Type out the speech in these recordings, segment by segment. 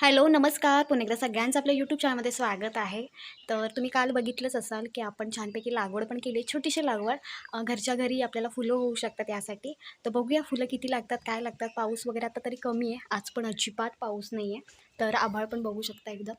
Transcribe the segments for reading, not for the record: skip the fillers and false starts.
Hello, नमस्कार. पुन्हा एकदा सगळ्यांचं आपल्या यूट्यूब चॅनलमध्ये स्वागत आहे. तर तुम्ही काल बघितलंच असाल, की आपण छानपैकी लागवड पण केली आहे, छोटीशी लागवड. घरच्या घरी आपल्याला फुलं होऊ शकतात यासाठी. तर बघूया फुलं किती लागतात, काय लागतात. पाऊस वगैरे आता तरी कमी आहे. आज पण अजिबात पाऊस नाही आहे. तर आभाळ पण बघू शकता एकदम.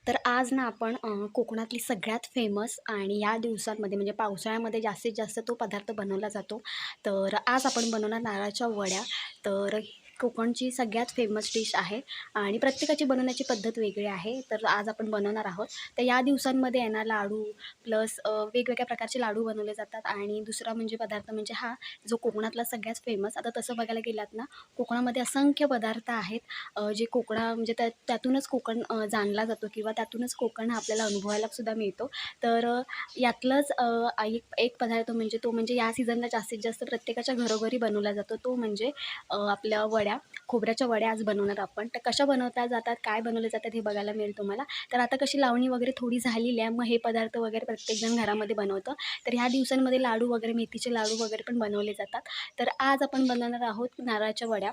तर आज ना आपण कोकणातली सगळ्यात फेमस आणि या दिवसांमध्ये म्हणजे पावसाळ्यामध्ये जास्तीत जास्त तो पदार्थ बनवला जातो. तर आज आपण बनवणार नारळाच्या वड्या. तर कोकणची सगळ्यात फेमस डिश आहे आणि प्रत्येकाची बनवण्याची पद्धत वेगळी आहे. तर आज आपण बनवणार आहोत. तर या दिवसांमध्ये आहे ना लाडू प्लस वेगवेगळ्या प्रकारचे लाडू बनवले जातात आणि दुसरा म्हणजे पदार्थ म्हणजे हा जो कोकणातला सगळ्यात फेमस. आता तसं बघायला गेलात ना, कोकणामध्ये असंख्य पदार्थ आहेत जे म्हणजे त्यातूनच कोकण जाणला जातो किंवा त्यातूनच कोकण हा आपल्याला अनुभवायला सुद्धा मिळतो. तर यातलंच एक पदार्थ म्हणजे तो म्हणजे या सीझनला जास्तीत जास्त प्रत्येकाच्या घरोघरी बनवला जातो. तो म्हणजे आपल्या वड्या, खोबऱ्याच्या वड्या आज बनवणार आपण. तर कशा बनवल्या जातात, काय बनवले जातात हे बघायला मिळेल तुम्हाला. तर आता कशी लावणी वगैरे थोडी झालेली आहे, मग हे पदार्थ वगैरे प्रत्येकजण घरामध्ये बनवतं. तर ह्या दिवसांमध्ये लाडू वगैरे, मेथीचे लाडू वगैरे पण बनवले जातात. तर आज आपण बनवणार आहोत नारळाच्या वड्या.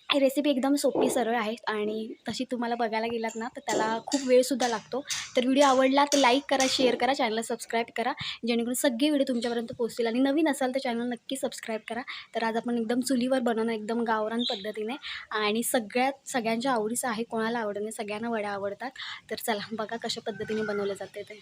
ही रेसिपी एकदम सोपी सरळ आहे आणि तशी तुम्हाला बघायला गेलात ना तर त्याला खूप वेळसुद्धा लागतो. तर व्हिडिओ आवडला तर लाईक करा, शेअर करा, चॅनलला सबस्क्राईब करा, जेणेकरून सगळे व्हिडिओ तुमच्यापर्यंत पोहोचतील. आणि नवीन असाल तर चॅनल नक्की सबस्क्राईब करा. तर आज आपण एकदम चुलीवर बनवणार एकदम गावरान पद्धतीने आणि सगळ्यांच्या आवडीचं आहे. कोणाला आवडत नाही, सगळ्यांना वड्या आवडतात. तर चला बघा कशा पद्धतीने बनवले जाते ते.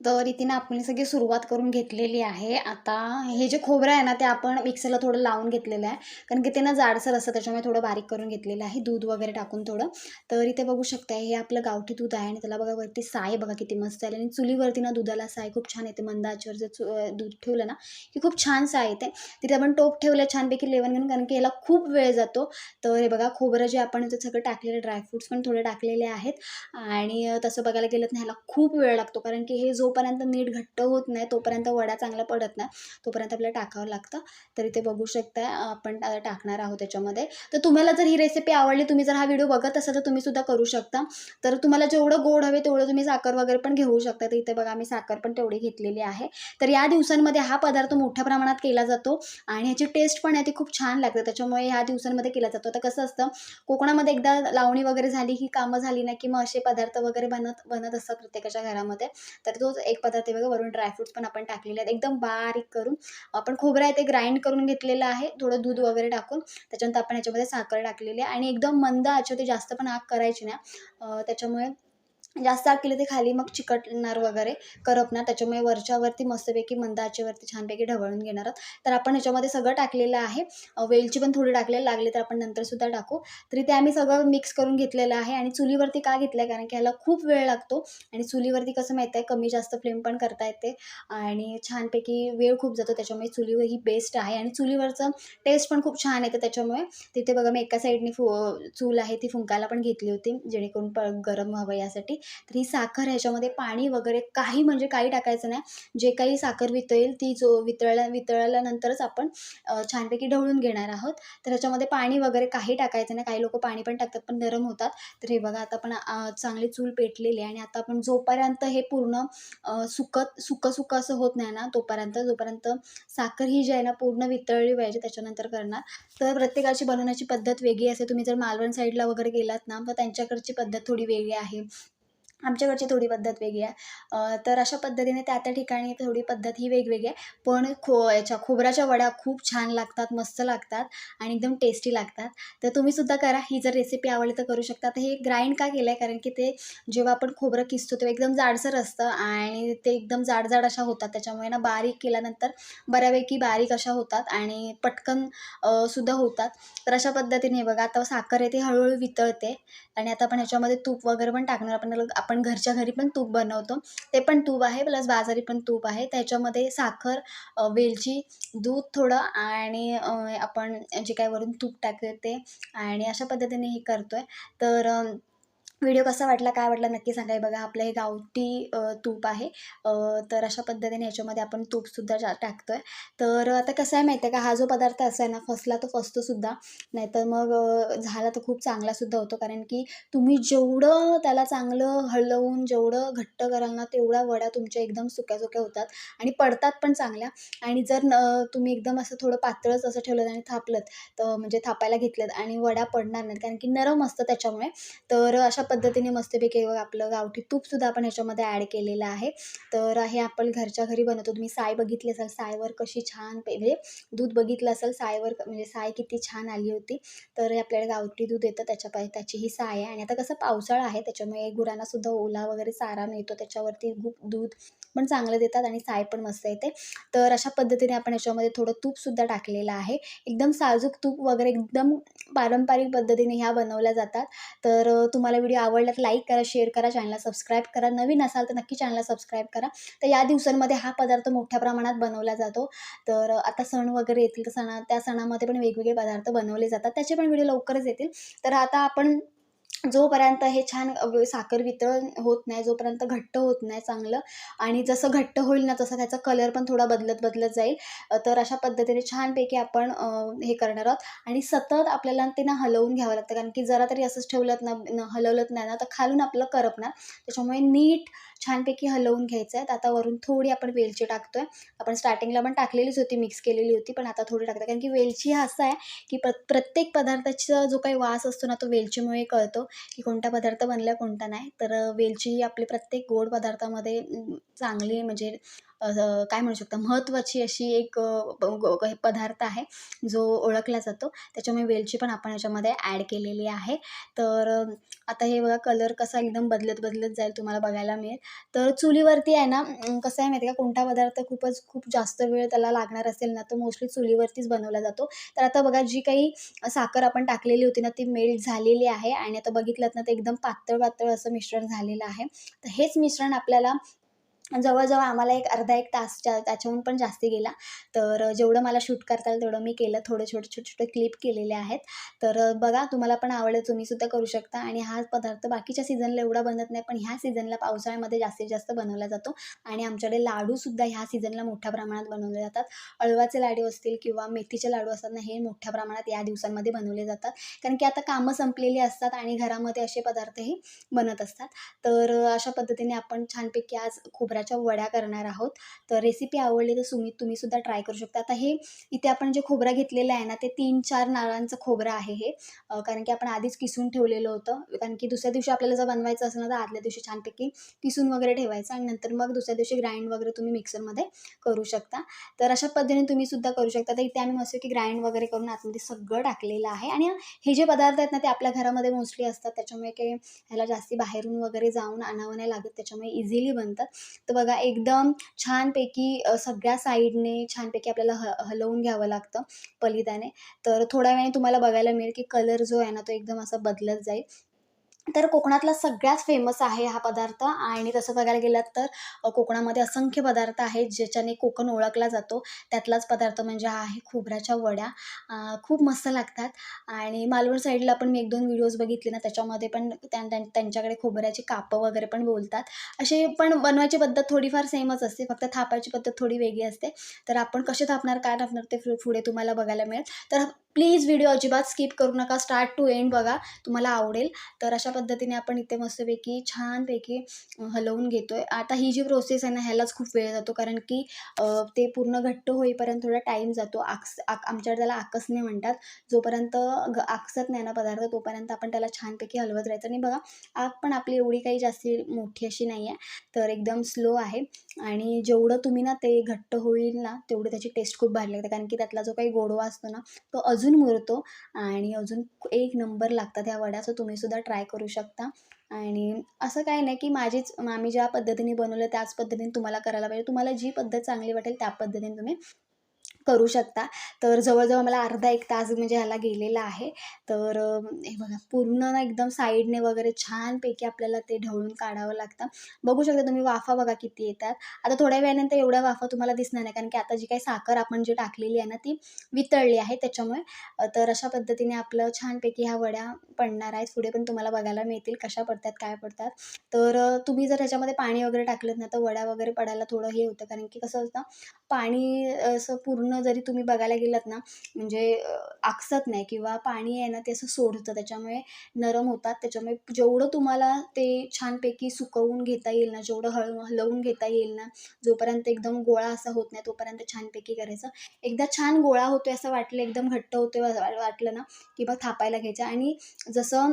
तर इथे ना आपण सगळी सुरुवात करून घेतलेली आहे. आता हे जे खोबरं आहे ना, ते आपण मिक्सरला थोडं लावून घेतलेलं आहे. कारण की ते ना जाडसर असतं, त्याच्यामुळे थोडं बारीक करून घेतलेलं आहे, दूध वगैरे टाकून थोडं. तर इथे बघू शकता हे आपलं गावठी दूध आहे आणि त्याला बघा वरती साय बघा किती मस्त आली आणि चुलीवरती ना दुधाला साय खूप छान येते. मंद आचेवर जर दूध ठेवलं ना, की खूप छान साय येते. तिथे आपण टोप ठेवलं छानपैकी लेवण घेऊन, कारण की याला खूप वेळ जातो. तर हे बघा खोबरं जे आपण ते सगळं टाकलेलं ड्रायफ्रुट्स पण थोडे टाकलेले आहेत आणि तसं बघायला गेलं तर ह्याला खूप वेळ लागतो, कारण की हे जोपर्यंत नीट घट्ट होत नाही तोपर्यंत वडा चांगला पडत नाही, तोपर्यंत आपल्याला टाकावं लागतं. तर इथे बघू शकता आपण आता टाकणार आहोत त्याच्यामध्ये. तर तुम्हाला जर ही रेसिपी आवडली, तुम्ही जर हा व्हिडिओ बघत असाल तर तुम्ही सुद्धा करू शकता. तर तुम्हाला जेवढं गोड हवे तेवढं तुम्ही साखर वगैरे पण घेऊ शकता. तर इथे बघा मी साखर पण तेवढी घेतलेली आहे. तर या दिवसांमध्ये हा पदार्थ मोठ्या प्रमाणात केला जातो आणि ह्याची टेस्ट पण आहे ती खूप छान लागते, त्याच्यामुळे ह्या दिवसांमध्ये केला जातो. आता कसं असतं, कोकणामध्ये एकदा लावणी वगैरे झाली ही कामं झाली ना, की मग असे पदार्थ वगैरे बनत बनत असतात प्रत्येकाच्या घरामध्ये. तर तोच एक पदार्थ आहे बघा. वरून ड्रायफ्रुट्स पण आपण टाकलेले आहेत एकदम बारीक करून. आपण खोबरं आहे ते ग्राइंड करून घेतलेलं आहे थोडं दूध वगैरे टाकून. त्याच्यानंतर आपण ह्याच्यामध्ये साखर टाकलेली आहे आणि एकदम मंद आचेवरती, जास्त पण आग करायची नाही. त्याच्यामुळे जास्त आग केली ते खाली मग चिकटणार वगैरे, करपणार. त्याच्यामुळे वरच्यावरती मस्तपैकी मंद आचेवरती छानपैकी ढवळून घेणार आहोत. तर आपण ह्याच्यामध्ये सगळं टाकलेलं आहे. वेलची पण थोडी टाकलेली, लागली तर आपण नंतरसुद्धा टाकू. तरी ते आम्ही सगळं मिक्स करून घेतलेलं आहे आणि चुलीवरती का घेतलं आहे, कारण की ह्याला खूप वेळ लागतो आणि चुलीवरती कसं माहीत आहे, कमी जास्त फ्लेम पण करता येते आणि छानपैकी वेळ खूप जातो. त्याच्यामुळे चुलीवर ही बेस्ट आहे आणि चुलीवरचं टेस्ट पण खूप छान येते. त्याच्यामुळे तिथे बघा मी एका साईडनी चूल आहे ती फुंकायला पण घेतली होती, जेणेकरून गरम व्हावं यासाठी. तर ही साखर ह्याच्यामध्ये पाणी वगैरे काही म्हणजे काही टाकायचं नाही. जे काही साखर वितळेल ती वितळल्यानंतरच आपण छानपैकी ढवळून घेणार आहोत. तर ह्याच्यामध्ये पाणी वगैरे काही टाकायचं नाही. काही लोकं पाणी पण टाकतात पण नरम होतात. तर हे बघा आता आपण चांगली चूल पेटलेली आहे आणि आता आपण जोपर्यंत हे पूर्ण सुकं असं होत नाही ना, जोपर्यंत साखर ही जी आहे ना पूर्ण वितळली पाहिजे त्याच्यानंतर करणार. तर प्रत्येकाची बनवण्याची पद्धत वेगळी असते. तुम्ही जर मालवण साईडला वगैरे गेलात ना, तर त्यांच्याकडची पद्धत थोडी वेगळी आहे. आमच्याकडची थोडी पद्धत वेगळी आहे. तर अशा पद्धतीने त्या ठिकाणी थोडी पद्धत ही वेगवेगळी आहे. पण खोबऱ्याच्या वड्या खूप छान लागतात, मस्त लागतात आणि एकदम टेस्टी लागतात. तर तुम्हीसुद्धा करा. ही जर रेसिपी आवडली तर करू शकता. तर हे ग्राइंड का केलं आहे, कारण की ते जेव्हा आपण खोबरं किसतो तेव्हा एकदम जाडसर असतं आणि ते एकदम जाड अशा होतात. त्याच्यामुळे ना बारीक केल्यानंतर बऱ्यापैकी बारीक अशा होतात आणि पटकन सुद्धा होतात. तर अशा पद्धतीने हे बघा आता साखर आहे ती हळूहळू वितळते आणि आता आपण ह्याच्यामध्ये तूप वगैरे पण टाकणार. आपण घरच्या घरी पण तूप बनवतो, ते पण तूप आहे, प्लस बाजारी पण तूप आहे. त्याच्यामध्ये साखर, वेलची, दूध थोडं आणि आपण जे काही वरून तूप टाकते ते आणि अशा पद्धतीने हे करतोय. तर व्हिडिओ कसा वाटला, काय वाटला नक्की सांगा. हे बघा आपलं हे गावठी तूप आहे. अ, तर अशा पद्धतीने ह्याच्यामध्ये आपण तूपसुद्धा टाकतोय. तर आता कसं आहे माहिती आहे का, हा जो पदार्थ असा आहे ना, फसला तर फसतोसुद्धा, नाहीतर मग झाला तर खूप चांगलासुद्धा होतो. कारण की तुम्ही जेवढं त्याला चांगलं हलवून, जेवढं घट्ट कराल ना, तेवढ्या वड्या तुमच्या एकदम सुक्या-सुक्या होतात आणि पडतात पण चांगल्या. आणि जर तुम्ही एकदम असं थोडं पातळच असं ठेवलं आणि थापलत, तर म्हणजे थापायला घेतलत आणि वड्या पडणार नाहीत, कारण की नरम असतं त्याच्यामुळे. तर अशा पद्धतीने मस्तपैकी बघा आपलं गावठी तूपसुद्धा आपण ह्याच्यामध्ये ॲड केलेलं आहे. तर हे आपण घरच्या घरी बनवतो. तुम्ही साय बघितली असेल, सायवर कशी छान म्हणजे दूध बघितलं असेल सायवर म्हणजे साय किती छान आली होती. तर हे आपल्याला गावठी दूध येतं त्याची ही साय आहे. आणि आता कसं पावसाळा आहे त्याच्यामुळे गुरांनासुद्धा ओला वगैरे चारा मिळतो, त्याच्यावरती दूध पण चांगलं देतात आणि साय पण मस्त येते. तर अशा पद्धतीने आपण ह्याच्यामध्ये थोडं तूपसुद्धा टाकलेलं आहे. एकदम साजूक तूप वगैरे एकदम पारंपरिक पद्धतीने ह्या बनवल्या जातात. तर तुम्हाला व्हिडिओ आवडला तर लाईक करा, शेअर करा, चॅनलला सबस्क्राईब करा. नवीन असाल तर नक्की चॅनलला सबस्क्राईब करा. तर या दिवसांमध्ये हा पदार्थ मोठ्या प्रमाणात बनवला जातो. तर आता सण वगैरे येतील तर त्या सणामध्ये पण वेगवेगळे पदार्थ बनवले जातात. त्याचे पण व्हिडिओ लवकरच येतील. तर आता आपण जोपर्यंत हे छान साखर वितळण होत नाही, जोपर्यंत घट्ट होत नाही चांगलं आणि जसं घट्ट होईल ना, तसा त्याचा कलर पण थोडा बदलत जाईल. तर अशा पद्धतीने छानपैकी आपण हे करणार आहोत आणि सतत आपल्याला ते ना हलवून घ्यावं लागतं. कारण की जरा तरी असंच ठेवलत ना, हलवलत नाही ना, तर खालून आपलं करपणार. त्याच्यामुळे नीट छानपैकी हलवून घ्यायचं आहे. आता वरून थोडी आपण वेलची टाकतोय. आपण स्टार्टिंगला पण टाकलेलीच होती, मिक्स केलेली होती, पण आता थोडी टाकते. कारण की वेलची हा असा आहे, की प्रत्येक पदार्थाचा जो काही वास असतो ना, तो वेलचीमुळे कळतो. की कोणता पदार्थ बनला कोणता नाही. तर वेलची ही आपली प्रत्येक गोड पदार्थामध्ये चांगली म्हणजे काय म्हणू शकता महत्त्वाची अशी एक पदार्थ आहे, जो ओळखला जातो. त्याच्यामुळे वेलची पण आपण ह्याच्यामध्ये ॲड केलेली आहे. तर आता हे बघा कलर कसा एकदम बदलत जाईल तुम्हाला बघायला मिळेल. तर चुलीवरती आहे ना कसं आहे माहिती आहे का, कोणता पदार्थ खूप जास्त वेळ त्याला लागणार असेल ना, तो मोस्टली चुलीवरतीच बनवला जातो. तर आता बघा जी काही साखर आपण टाकलेली होती ना, ती मेल्ट झालेली आहे आणि आता बघितलत ना, ते एकदम पातळ असं मिश्रण झालेलं आहे. तर हेच मिश्रण आपल्याला जवळ-जवळ आम्हाला एक अर्धा 1 तास त्याच्याहून पण जास्ती गेला. तर जेवढं मला शूट करता येईल तेवढं मी केलं. थोडे छोटे-छोटे क्लिप केलेले आहेत. तर बघा तुम्हाला पण आवडेल, तुम्हीसुद्धा करू शकता. आणि हा पदार्थ बाकीच्या सीझनला एवढा बनत नाही, पण ह्या सीझनला पावसाळ्यामध्ये जास्तीत जास्त बनवला जातो. आणि आमच्याकडे लाडूसुद्धा ह्या सीझनला मोठ्या प्रमाणात बनवले जातात. अळवाचे लाडू असतील किंवा मेथीचे लाडू असतात ना, हे मोठ्या प्रमाणात या दिवसांमध्ये बनवले जातात. कारण की आता कामं संपलेली असतात आणि घरामध्ये असे पदार्थही बनत असतात. तर अशा पद्धतीने आपण छानपैकी आज खोबऱ्याच्या वड्या करणार आहोत. तर रेसिपी आवडली तर तुम्हीसुद्धा ट्राय करू शकता. आता हे इथे आपण जे खोबरं घेतलेलं आहे ना, ते 3-4 नारळांचं खोबरं आहे हे. कारण की आपण आधीच किसून ठेवलेलं होतं. कारण की दुसऱ्या दिवशी आपल्याला जर बनवायचं असेल ना, तर आदल्या दिवशी छानपैकी किसून वगैरे ठेवायचं आणि नंतर मग दुसऱ्या दिवशी ग्राइंड वगैरे तुम्ही मिक्सरमध्ये करू शकता. तर अशा पद्धतीने तुम्हीसुद्धा करू शकता. तर इथे आम्ही मस्तपैकी ग्राइंड वगैरे करून आतमध्ये सगळं टाकलेलं आहे. आणि हे जे पदार्थ आहेत ना, ते आपल्या घरामध्ये मोस्टली असतात. त्याच्यामुळे काही ह्याला जास्ती बाहेरून वगैरे जाऊन आणावं नाही लागत. त्याच्यामुळे इझिली बनतात. तर बघा एकदम छानपैकी सगळ्या साईडने छानपैकी आपल्याला हलवून घ्यावं लागतं पलिताने. तर थोड्या वेळाने तुम्हाला बघायला मिळेल की कलर जो आहे ना, तो एकदम असा बदलत जाईल. तर कोकणातला सगळ्यात फेमस आहे हा पदार्थ. आणि तसं बघायला गेलात तर कोकणामध्ये असंख्य पदार्थ आहेत ज्याच्याने कोकण ओळखला जातो. त्यातलाच पदार्थ म्हणजे हा आहे खोबऱ्याच्या वड्या. खूप मस्त लागतात. आणि मालवण साईडला पण मी 1-2 व्हिडिओज बघितले ना, त्याच्यामध्ये पण त्यांच्याकडे खोबऱ्याची कापं वगैरे पण बोलतात. असे पण बनवायची पद्धत थोडीफार सेमच असते, फक्त थापायची पद्धत थोडी वेगळी असते. तर आपण कसे थापणार, काय थापणार ते पुढे तुम्हाला बघायला मिळेल. तर प्लीज व्हिडिओ अजिबात स्किप करू नका. स्टार्ट टू एंड बघा, तुम्हाला आवडेल. तर अशा पद्धतीने आपण इथे मस्तपैकी छानपैकी हलवून घेतोय. आता ही जी प्रोसेस आहे ना, ह्यालाच खूप वेळ जातो. कारण की ते पूर्ण घट्ट होईपर्यंत थोडा टाईम जातो. आमच्याकडे त्याला आकसणे म्हणतात. जोपर्यंत आकसत नाही ना पदार्थ, तोपर्यंत आपण त्याला छानपैकी हलवत राहायचं. आणि बघा आग पण आपली एवढी काही जास्ती मोठी अशी नाही आहे, तर एकदम स्लो आहे. आणि जेवढं तुम्ही ना ते घट्ट होईल ना, तेवढी त्याची टेस्ट खूप भारी लागते. कारण की त्यातला जो काही गोडवा असतो ना, तो अजून मुरतो आणि अजून एक नंबर लागतात ह्या वड्या. सो तुम्हीसुद्धा ट्राय करू शकता. आणि असं काही नाही की आम्ही ज्या पद्धतीने बनवलं त्याच पद्धतीने तुम्हाला करायला पाहिजे. तुम्हाला जी पद्धत चांगली वाटेल त्या पद्धतीने तुम्ही करू शकता. तर जवळ-जवळ मला अर्धा 1 तास म्हणजे ह्याला गेलेला आहे. तर हे बघा पूर्ण ना एकदम साईडने वगैरे छानपैकी आपल्याला ते ढवळून काढावं लागतं. बघू शकता तुम्ही वाफा बघा किती येतात. आता थोड्या वेळानंतर एवढ्या वाफा तुम्हाला दिसणार नाही, कारण की आता जी काही साखर आपण जी टाकलेली आहे ना, ती वितळली आहे त्याच्यामुळे. तर अशा पद्धतीने आपलं छानपैकी ह्या वड्या पडणार आहेत. पुढे पण तुम्हाला बघायला मिळतील कशा पडतात, काय पडतात. तर तुम्ही जर ह्याच्यामध्ये पाणी वगैरे टाकलत ना, तर वड्या वगैरे पडायला थोडं हे होतं, कारण की कसं असतं पाणी असं पूर्ण जरी तुम्ही बघायला गेलात ना, म्हणजे आकसत नाही किंवा पाणी आहे ना, ते असं सोडतं. त्याच्यामुळे नरम होतात. त्याच्यामुळे जेवढं तुम्हाला ते छानपैकी सुकवून घेता येईल ना, जेवढं हलवून घेता येईल ना, जोपर्यंत एकदम गोळा असा होत नाही, तोपर्यंत छानपैकी करायचं. एकदा छान गोळा होतोय असं वाटलं, एकदम घट्ट होतोय वाटलं ना, की मग थापायला घ्यायचं आणि जसं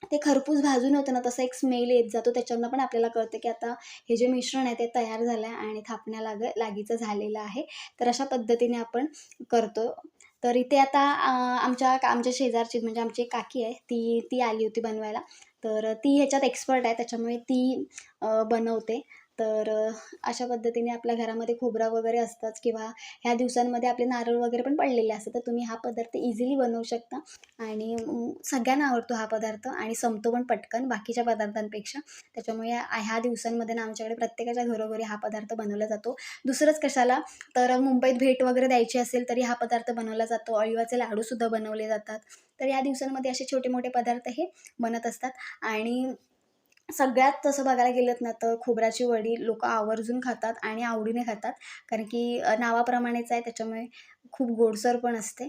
ते खरपूस भाजून होतं ना, तसा एक स्मेल येत जातो. त्याच्यावरनं पण आपल्याला कळतं, की आता हे जे मिश्रण आहे ते तयार झालं आहे आणि थापण्या लागीचं झालेलं आहे. तर अशा पद्धतीने आपण करतो. तर इथे आता आमच्या शेजारची म्हणजे आमची एक काकी आहे, ती आली होती बनवायला. तर ती ह्याच्यात एक्सपर्ट आहे, त्याच्यामुळे ती बनवते. तर अशा पद्धतीने आपल्या घरामध्ये खोबरं वगैरे असतंच किंवा ह्या दिवसांमध्ये आपले नारळ वगैरे पण पडलेले असतात. तर तुम्ही हा पदार्थ इझिली बनवू शकता आणि सगळ्यांना आवडतो हा पदार्थ आणि संपतो पण पटकन बाकीच्या पदार्थांपेक्षा. त्याच्यामुळे ह्या दिवसांमध्ये ना आमच्याकडे प्रत्येकाच्या घरोघरी हा पदार्थ बनवला जातो. दुसरंच कशाला, तर मुंबईत भेट वगैरे द्यायची असेल तरी हा पदार्थ बनवला जातो. अळीवाचे लाडूसुद्धा बनवले जातात. तर या दिवसांमध्ये असे छोटे-मोठे पदार्थ हे बनत असतात आणि सगळ्यात तसं बघायला गेलंत ना, तर खोबऱ्याची वडी लोकं आवर्जून खातात आणि आवडीने खातात. कारण की नावाप्रमाणेच आहे, त्याच्यामुळे खूप गोडसर पण असते.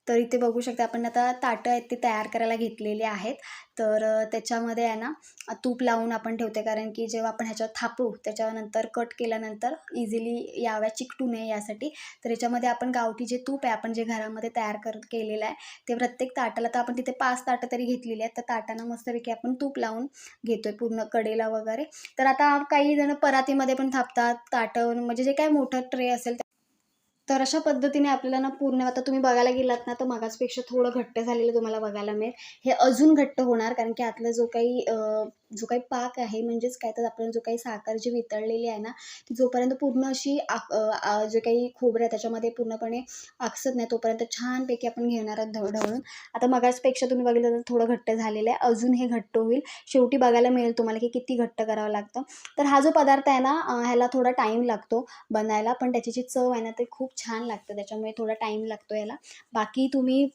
तर इथे बघू शकता आपण आता ताटं आहेत ती तयार करायला घेतलेली आहेत. तर त्याच्यामध्ये आहे ना तूप लावून आपण ठेवते, कारण की जेव्हा आपण ह्याच्यावर थापू त्याच्यानंतर कट केल्यानंतर इझिली याव्या, चिकटू नये यासाठी. तर याच्यामध्ये आपण गावठी जे तूप आहे आपण जे घरामध्ये तयार केलेलं आहे, ते प्रत्येक ताटाला तर आपण तिथे 5 ताटं तरी घेतलेली आहेत. तर ताटांना मस्तपैकी आपण तूप लावून घेतोय पूर्ण कडेला वगैरे. तर आता काही जण परातीमध्ये पण थापतात, ताटं म्हणजे जे काही मोठं ट्रे असेल तर अशा पद्धतीने आपल्याला ना पूर्ण आता तुम्ही बघायला गेलात ना, तर मगाचपेक्षा थोडं घट्ट झालेलं तुम्हाला बघायला मिळेल. हे अजून घट्ट होणार, कारण की आतला जो काही पाक आहे म्हणजेच काय तर आपण जो काही साखर जी वितळलेली आहे ना, ती जोपर्यंत पूर्ण अशी जे काही खोबरं आहे त्याच्यामध्ये पूर्णपणे आकसत नाही, तोपर्यंत छानपैकी आपण घेणार आहोत ढवळून. आता मगाचपेक्षा तुम्ही बघितलं तर थोडं घट्ट झालेलं आहे. अजून हे घट्ट होईल. शेवटी बघायला मिळेल तुम्हाला की किती घट्ट करावं लागतं. तर हा जो पदार्थ आहे ना, ह्याला थोडा टाईम लागतो बनायला, पण त्याची जी चव आहे ना, ते खूप छान लागतं. त्याच्यामुळे थोडा टाईम लागतो याला. बाकी तुम्ही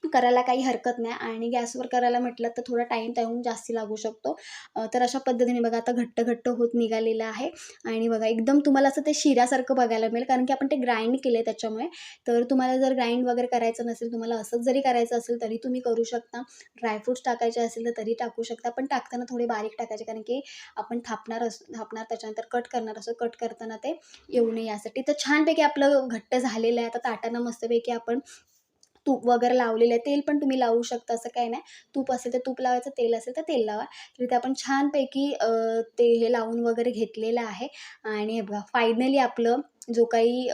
करायला काही हरकत नाही आणि गॅसवर करायला म्हटलं तर थोडा टाईम त्याहून जास्ती लागू शकतो. तर अशा पद्धतीने बघा आता घट्ट-घट्ट होत निघालेलं आहे आणि बघा एकदम तुम्हाला असं ते शिऱ्यासारखं बघायला मिळेल, कारण की आपण ते ग्राइंड केलंय त्याच्यामुळे. तर तुम्हाला जर ग्राइंड वगैरे करायचं नसेल, तुम्हाला असंच जरी करायचं असेल तरी तुम्ही करू शकता. ड्रायफ्रुट्स टाकायचे असेल तर तरी टाकू शकता. पण टाकताना थोडे बारीक टाकायचे, कारण की आपण थापणार त्याच्यानंतर कट करणार असो, कट करताना ते येऊ नये यासाठी. तर छानपैकी आपलं घट्ट झालेलं आहे. आता ताटांना मस्तपैकी आपण तूप वगैरे लावलेलं आहे. तेल पण तुम्ही लावू शकता, असं काही नाही. तूप असेल तर तूप लावायचं, तेल असेल तर तेल लावा. तर इथे आपण छानपैकी ते हे लावून वगैरे घेतलेलं आहे आणि हे बघा फायनली आपलं जो काही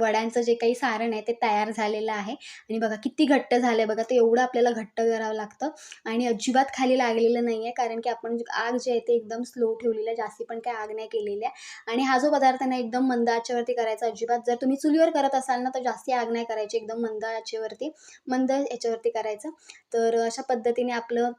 वड्यांचं जे काही सारण आहे ते तयार झालेलं आहे आणि बघा किती घट्ट झालंय बघा. ते एवढं आपल्याला घट्ट करावं लागतं आणि अजिबात खाली लागलेलं नाहीये, कारण की आपण आग जे आहे ते एकदम स्लो ठेवलेली आहे. जास्ती पण काही आग नाही केलेली आहे आणि हा जो पदार्थ आहे ना एकदम मंद आचेवरती करायचा अजिबात. जर तुम्ही चुलीवर करत असाल ना, तर जास्ती आग नाही करायची. एकदम मंद आचेवरती, मंद याच्यावरती करायचं. तर अशा पद्धतीने आपलं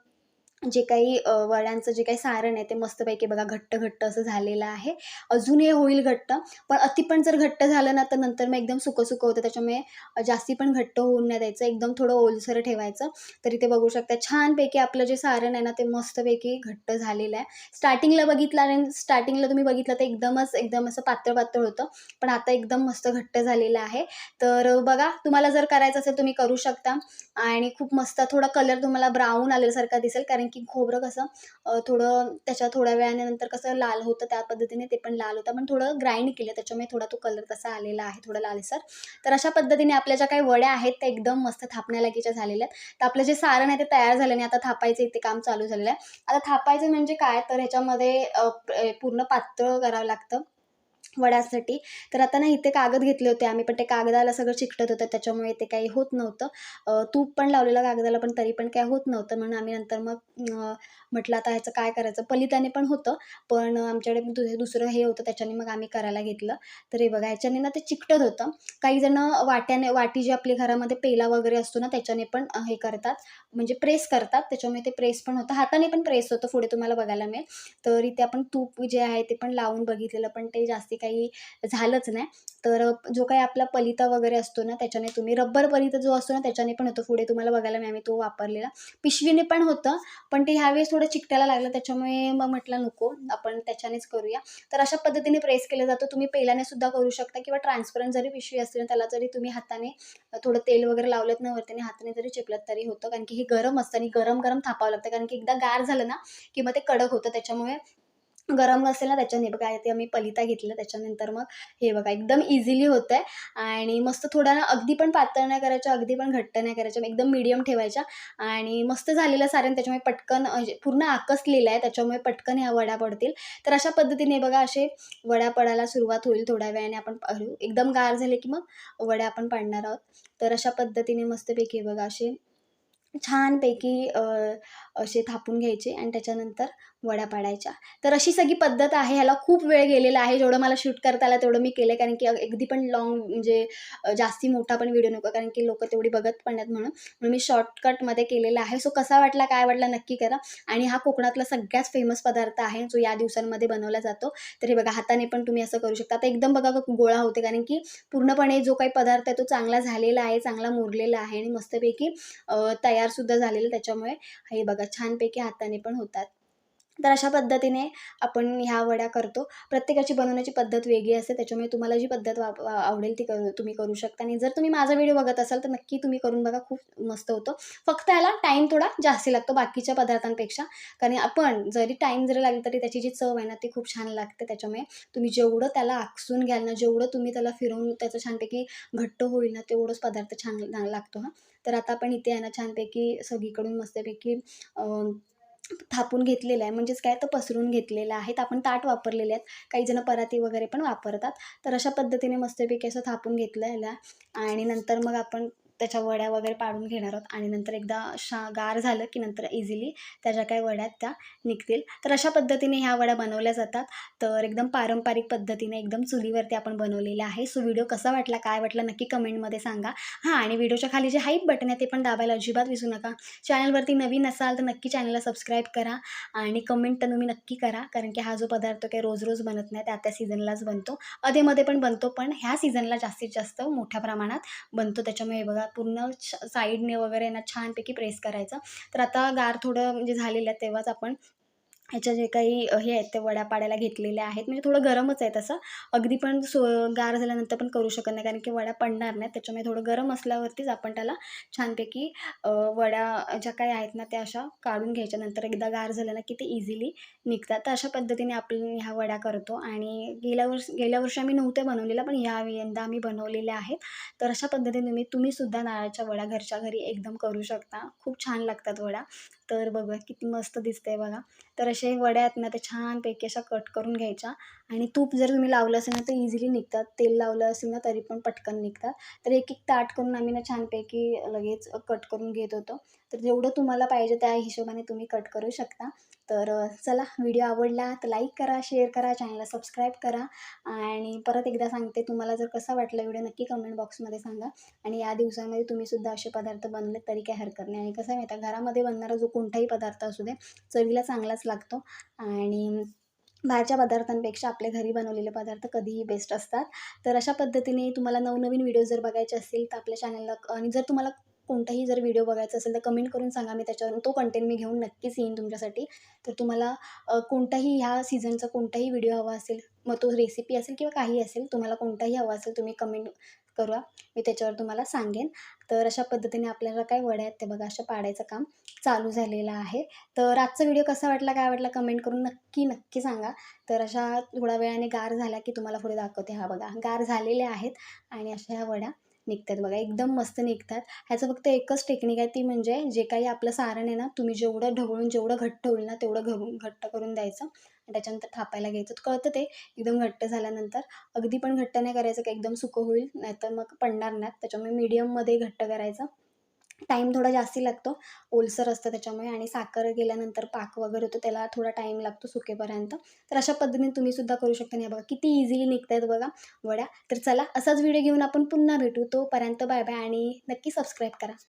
जे काही वड्यांचं जे काही सारण आहे ते मस्तपैकी बघा घट्ट-घट्ट असं झालेलं आहे. अजून हे होईल घट्ट, पण अति पण जर घट्ट झालं ना, तर नंतर मग एकदम सुकं-सुकं होतं. त्याच्यामुळे जास्ती पण घट्ट होऊन नाही द्यायचं. एकदम थोडं ओलसर ठेवायचं. तर इथे बघू शकता छानपैकी आपलं जे सारण आहे ना, ते मस्तपैकी घट्ट झालेलं आहे. स्टार्टिंगला बघितलं आणि स्टार्टिंगला तुम्ही बघितलं तर एकदम असं पातळ-पातळ होतं. पण आता एकदम मस्त घट्ट झालेलं आहे. तर बघा तुम्हाला जर करायचं असेल तुम्ही करू शकता आणि खूप मस्त थोडा कलर तुम्हाला ब्राऊन आल्यासारखा दिसेल, कारण की खोबरं कसं थोडं त्याच्या थोड्या वेळाने नंतर कसं लाल होतं त्या पद्धतीने ते पण लाल होतं. पण थोडं ग्राइंड केलं त्याच्यामुळे थोडा तो कलर तसा आलेला आहे, थोडा लालसर. तर अशा पद्धतीने आपल्या ज्या काही वड्या आहेत त्या एकदम मस्त थापण्यालागीच्या झालेल्या आहेत. तर आपलं जे सारण आहे ते तयार झालं आणि आता थापायचं इथे काम चालू झालेलं आहे. आता थापायचं म्हणजे काय, तर ह्याच्यामध्ये पूर्ण पातळ करावं लागतं. वड्यासाठी. तर आता ना इथे कागद घेतले होते आम्ही, पण ते कागदाला सगळं चिकटत होतं, त्याच्यामुळे ते काही होत नव्हतं. तूप पण लावलेलं कागदाला, पण तरी पण काही होत नव्हतं. म्हणून आम्ही नंतर मग म्हटलं आता ह्याचं काय करायचं. पलिताने पण होतं, पण आमच्याकडे दुसरं हे होतं, त्याच्याने मग आम्ही करायला घेतलं. तर हे बघा, ह्याच्याने ना ते चिकटत होतं. काही जण वाटी जी आपली घरामध्ये पेला वगैरे असतो ना, त्याच्याने पण हे करतात, म्हणजे प्रेस करतात. त्याच्यामुळे ते प्रेस पण होतं, हाताने पण प्रेस होतं, पुढे तुम्हाला बघायला मिळेल. तर इथे आपण तूप जे आहे ते पण लावून बघितलेलं, पण ते जास्ती काही झालंच नाही. तर जो काही आपला पलिता वगैरे असतो ना, त्याच्याने तुम्ही रब्बर पलिता जो असतो ना, त्याच्याने पण होतं. पुढे तुम्हाला बघायला मिळेल, आम्ही तो वापरलेला. पिशवीने पण होतं, पण ते ह्यावेळेस थोडं चिकटायला लागलं, त्याच्यामुळे मग म्हटलं नको, आपण त्याच्यानेच करूया. तर अशा पद्धतीने प्रेस केलं जातं. तुम्ही पेल्याने सुद्धा करू शकता किंवा ट्रान्सपरंट जरी पिशवी असली ना, त्याला जरी तुम्ही हाताने थोडं तेल वगैरे लावलत ना वरती आणि हाताने जरी चेपलत तरी होतं. कारण की हे गरम असतं आणि गरम-गरम थापावं लागतं. कारण की एकदा गार झालं ना, की मग ते कडक होतं. त्याच्यामुळे गरम असेल ना, त्याच्याने बघा ते आम्ही पलिता घेतला. त्याच्यानंतर मग हे बघा एकदम इझिली होतंय आणि मस्त थोडा ना, अगदी पण पातळ नाही करायच्या, अगदी पण घट्ट नाही करायच्या, एकदम मीडियम ठेवायच्या आणि मस्त झालेलं सारण त्याच्यामुळे पटकन पूर्ण आकसलेलं आहे, त्याच्यामुळे पटकन ह्या वड्या पडतील. तर अशा पद्धतीने बघा असे वड्या पडायला सुरुवात होईल. थोड्या वेळाने आपण पाडू. एकदम गार झाले की मग वड्या आपण पाडणार आहोत. तर अशा पद्धतीने मस्तपैकी बघा असे छानपैकी असे थापून घ्यायचे आणि त्याच्यानंतर वड्या पाडायच्या. तर अशी सगळी पद्धत आहे. ह्याला खूप वेळ गेलेला आहे. जेवढं मला शूट करता आलं तेवढं मी केलं, कारण की अगदी पण लाँग म्हणजे जास्ती मोठा पण व्हिडिओ नको, कारण की लोकं तेवढी बघत पण नाहीत म्हणून. म्हणून मी शॉर्टकटमध्ये केलेला आहे. सो कसा वाटला, काय वाटला नक्की करा. आणि हा कोकणातला सगळ्यात फेमस पदार्थ आहे, जो या दिवसांमध्ये बनवला जातो. तर हे बघा, हाताने पण तुम्ही असं करू शकता. आता एकदम बघा गोळा होते, कारण की पूर्णपणे जो काही पदार्थ आहे तो चांगला झालेला आहे, चांगला मुरलेला आहे आणि मस्तपैकी तयारसुद्धा झालेलं. त्याच्यामुळे हे बघा छानपैकी हाताने पण होतात. तर अशा पद्धतीने आपण ह्या वड्या करतो. प्रत्येकाची बनवण्याची पद्धत वेगळी असते. त्याच्यामुळे तुम्हाला जी पद्धत आवडेल ती तुम्ही करू शकता आणि जर तुम्ही माझा व्हिडिओ बघत असाल तर नक्की तुम्ही करून बघा. खूप मस्त होतं. फक्त याला टाईम थोडा जास्ती लागतो बाकीच्या पदार्थांपेक्षा. कारण आपण जरी लागला तरी त्याची जी चव आहे ना ती खूप छान लागते. त्याच्यामुळे तुम्ही जेवढं त्याला आकसून घ्याल ना, जेवढं तुम्ही त्याला फिरवून त्याचं छानपैकी घट्ट होईल ना, तेवढंच पदार्थ छान लागतो हां. तर आता आपण इथे आहे ना छानपैकी सगळीकडून मस्तपैकी थापून घेतलेलं आहे, म्हणजेच काय तर पसरून घेतलेलं आहे. तर आपण ताट वापरलेले आहेत. काही जण पराती वगैरे पण वापरतात. तर अशा पद्धतीने मस्तपैकी असं थापून घेतलं ह्याला आणि नंतर मग आपण त्याच्या वड्या वगैरे पाडून घेणार आहोत आणि नंतर एकदा गार झालं की नंतर इझिली त्याच्या काही वड्या त्या निघतील. तर अशा पद्धतीने ह्या वड्या बनवल्या जातात. तर एकदम पारंपरिक पद्धतीने एकदम चुलीवरती आपण बनवलेल्या आहे. सो व्हिडिओ कसा वाटला, काय वाटलं नक्की कमेंटमध्ये सांगा. हां, आणि व्हिडिओच्या खाली जे हाईप बटन आहे ते पण दाबायला अजिबात विसरू नका. चॅनलवरती नवीन असाल तर नक्की चॅनलला सबस्क्राईब करा आणि कमेंट तर तुम्ही नक्की करा, कारण की हा जो पदार्थ काही रोज-रोज बनत नाही, त्या सीझनलाच बनतो. अधेमध्ये पण बनतो, पण ह्या सीझनला जास्तीत जास्त मोठ्या प्रमाणात बनतो. त्याच्यामुळे हे बघा पूर्ण साईडने वगैरे ना छानपैकी प्रेस करायचं. तर आता गार थोडं म्हणजे झालेलं आहे, तेव्हाच आपण ह्याच्या जे काही हे आहेत ते वड्या पाडायला घेतलेल्या आहेत. म्हणजे थोडं गरमच आहे तसं. अगदी पण गार झाल्यानंतर पण करू शकत नाही, कारण की वड्या पडणार नाहीत. त्याच्यामुळे थोडं गरम असल्यावरतीच आपण त्याला छानपैकी वड्या ज्या काही आहेत ना, त्या अशा काढून घ्यायच्या. नंतर एकदा गार झालं ना, की ते इझिली निघतात. तर अशा पद्धतीने आपण ह्या वड्या करतो आणि गेल्या वर्षी आम्ही नव्हत्या बनवलेल्या, पण यंदा आम्ही बनवलेल्या आहेत. तर अशा पद्धतीने तुम्ही सुद्धा नारळाच्या वड्या घरच्या घरी एकदम करू शकता. खूप छान लागतात वड्या. तर बघा किती मस्त दिसतंय बघा. तर असे वड्या आहेत ना, ते छानपैकी अशा कट करून घ्यायच्या आणि तूप जर तुम्ही लावलं असेल ना, तर इझिली निघतात. तेल लावलं असेल ना, तरी पण पटकन निघतात. तर एक-एक ताट करून आम्ही ना छानपैकी लगेच कट करून घेत होतो. तर जेवढं तुम्हाला पाहिजे त्या हिशोबाने तुम्ही कट करू शकता. तर चला, व्हिडिओ आवडला तर लाईक करा, शेअर करा, चॅनलला सबस्क्राईब करा आणि परत एकदा सांगते, तुम्हाला जर कसा वाटला व्हिडिओ नक्की कमेंट बॉक्समध्ये सांगा आणि या दिवसामध्ये तुम्हीसुद्धा असे पदार्थ बनवले तरी काही हरकत नाही. आणि कसं आहे माहिती आहे, घरामध्ये बनणारा जो कोणताही पदार्थ असू दे, चवीला चांगलाच लागतो आणि बाहेरच्या पदार्थांपेक्षा आपल्या घरी बनवलेले पदार्थ कधीही बेस्ट असतात. तर अशा पद्धतीने तुम्हाला नवनवीन व्हिडिओ जर बघायचे असतील तर आपल्या चॅनलला आणि जर तुम्हाला कोणताही जर व्हिडिओ बघायचा असेल तर कमेंट करून सांगा. मी त्याच्यावरून तो कंटेंट मी घेऊन नक्कीच येईन तुमच्यासाठी. तर तुम्हाला कोणताही ह्या सीझनचा कोणताही व्हिडिओ हवा असेल, मग तो रेसिपी असेल किंवा काही असेल, तुम्हाला कोणताही हवा असेल तुम्ही कमेंट करा. मी त्याच्यावर तुम्हाला सांगेन. तर अशा पद्धतीने आपल्याला काय वड्या आहेत ते बघा अशा पाडायचं काम चालू झालेलं आहे. तर आजचा व्हिडिओ कसा वाटला, काय वाटला कमेंट करून नक्की सांगा. तर अशा थोड्या वेळाने गार झाल्या की तुम्हाला पुढे दाखवते. हा बघा गार झालेल्या आहेत आणि अशा ह्या वड्या निघतात बघा. एकदम मस्त निघतात. ह्याचं फक्त एकच टेक्निक आहे, ती म्हणजे जे काही आपलं सारण आहे ना, तुम्ही जेवढं ढवळून जेवढं घट्ट होईल ना, तेवढं घट्ट करून द्यायचं त्याच्यानंतर थापायला घ्यायचं. कळतं ते एकदम घट्ट झाल्यानंतर. अगदी पण घट्ट नाही करायचं की एकदम सुकं होईल, नाहीतर मग पडणार नाहीत. त्याच्यामुळे मीडियममध्ये घट्ट करायचं. टाईम थोडा जास्ती लागतो, ओलसर असतं त्याच्यामुळे, आणि साखर गेल्यानंतर पाक वगैरे होतो त्याला थोडा टाईम लागतो सुकेपर्यंत. तर अशा पद्धतीने तुम्ही सुद्धा करू शकता. आणि हे बघा किती इझिली निघतायत बघा वड्या. तर चला असाच व्हिडिओ घेऊन आपण पुन्हा भेटू. तोपर्यंत बाय बाय, आणि नक्की सबस्क्राईब करा.